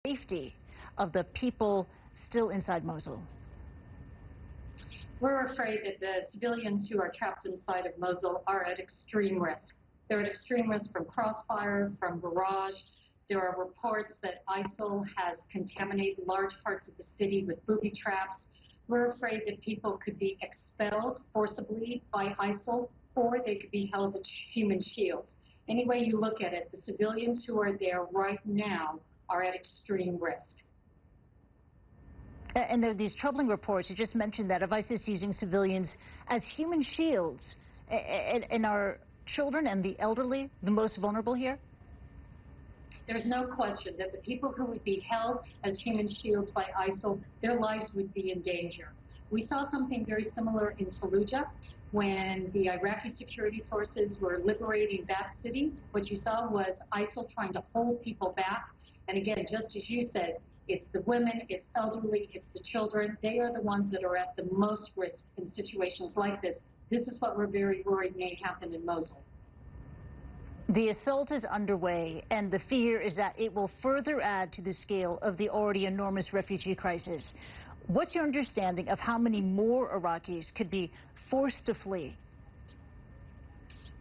Safety of the people still inside Mosul. We're afraid that the civilians who are trapped inside of Mosul are at extreme risk. They're at extreme risk from crossfire, from barrage. There are reports that ISIL has contaminated large parts of the city with booby traps. We're afraid that people could be expelled forcibly by ISIL, or they could be held as human shields. Any way you look at it, the civilians who are there right now are at extreme risk. And there are these troubling reports, you just mentioned that, of ISIS using civilians as human shields. And are children and the elderly the most vulnerable here? There's no question that the people who would be held as human shields by ISIL, their lives would be in danger. We saw something very similar in Fallujah when the Iraqi security forces were liberating that city. What you saw was ISIL trying to hold people back. And again, just as you said, it's the women, it's elderly, it's the children. They are the ones that are at the most risk in situations like this. This is what we're very worried may happen in Mosul. The assault is underway, and the fear is that it will further add to the scale of the already enormous refugee crisis. What's your understanding of how many more Iraqis could be forced to flee?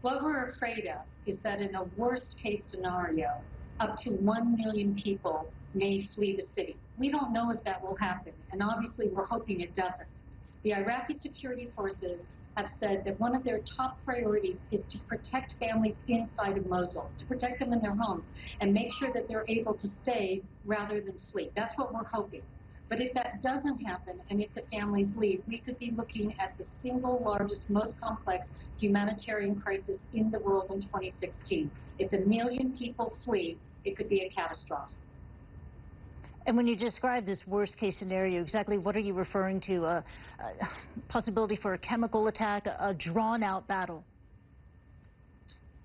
What we're afraid of is that in a worst-case scenario, up to 1 million people may flee the city. We don't know if that will happen, and obviously we're hoping it doesn't. The Iraqi security forces have said that one of their top priorities is to protect families inside of Mosul, to protect them in their homes, and make sure that they're able to stay rather than flee. That's what we're hoping. But if that doesn't happen, and if the families leave, we could be looking at the single largest, most complex humanitarian crisis in the world in 2016. If 1 million people flee, it could be a catastrophe. And when you describe this worst-case scenario, exactly what are you referring to? A possibility for a chemical attack, a drawn-out battle?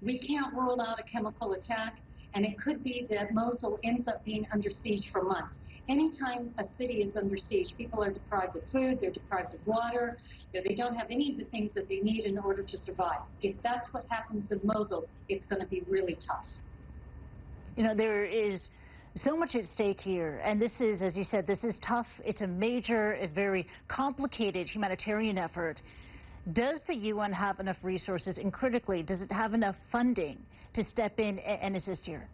We can't rule out a chemical attack, and it could be that Mosul ends up being under siege for months. Anytime a city is under siege, people are deprived of food, they're deprived of water, they don't have any of the things that they need in order to survive. If that's what happens in Mosul, it's going to be really tough. You know, there is so much at stake here, and this is, as you said, this is tough. It's a major, a very complicated humanitarian effort. Does the UN have enough resources, and critically, does it have enough funding to step in and assist here?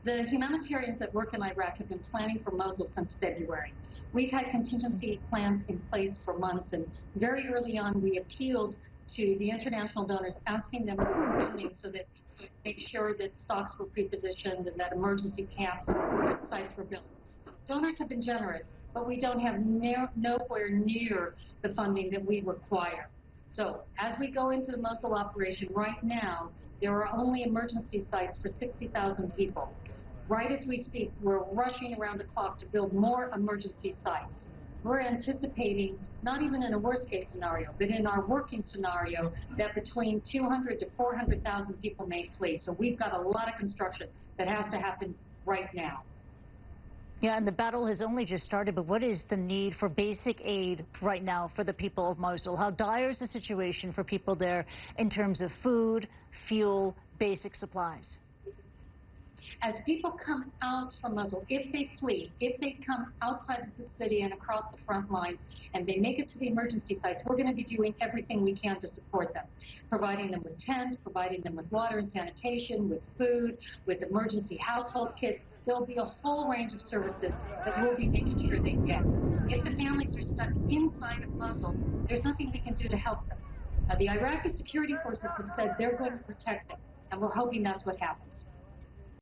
The humanitarians that work in Iraq have been planning for Mosul since February. We've had contingency plans in place for months, and very early on we appealed to the international donors, asking them for funding so that we could make sure that stocks were pre-positioned and that emergency camps and sites were built. Donors have been generous, but we don't have nowhere near the funding that we require. So as we go into the Mosul operation right now, there are only emergency sites for 60,000 people. Right as we speak, we're rushing around the clock to build more emergency sites. We're anticipating, not even in a worst-case scenario, but in our working scenario, that between 200 to 400,000 people may flee. So we've got a lot of construction that has to happen right now. Yeah, and the battle has only just started, but what is the need for basic aid right now for the people of Mosul? How dire is the situation for people there in terms of food, fuel, basic supplies? As people come out from Mosul, if they flee, if they come outside of the city and across the front lines, and they make it to the emergency sites, we're going to be doing everything we can to support them, providing them with tents, providing them with water and sanitation, with food, with emergency household kits. There'll be a whole range of services that we'll be making sure they get. If the families are stuck inside of Mosul, there's nothing we can do to help them. The Iraqi security forces have said they're going to protect them, and we're hoping that's what happens.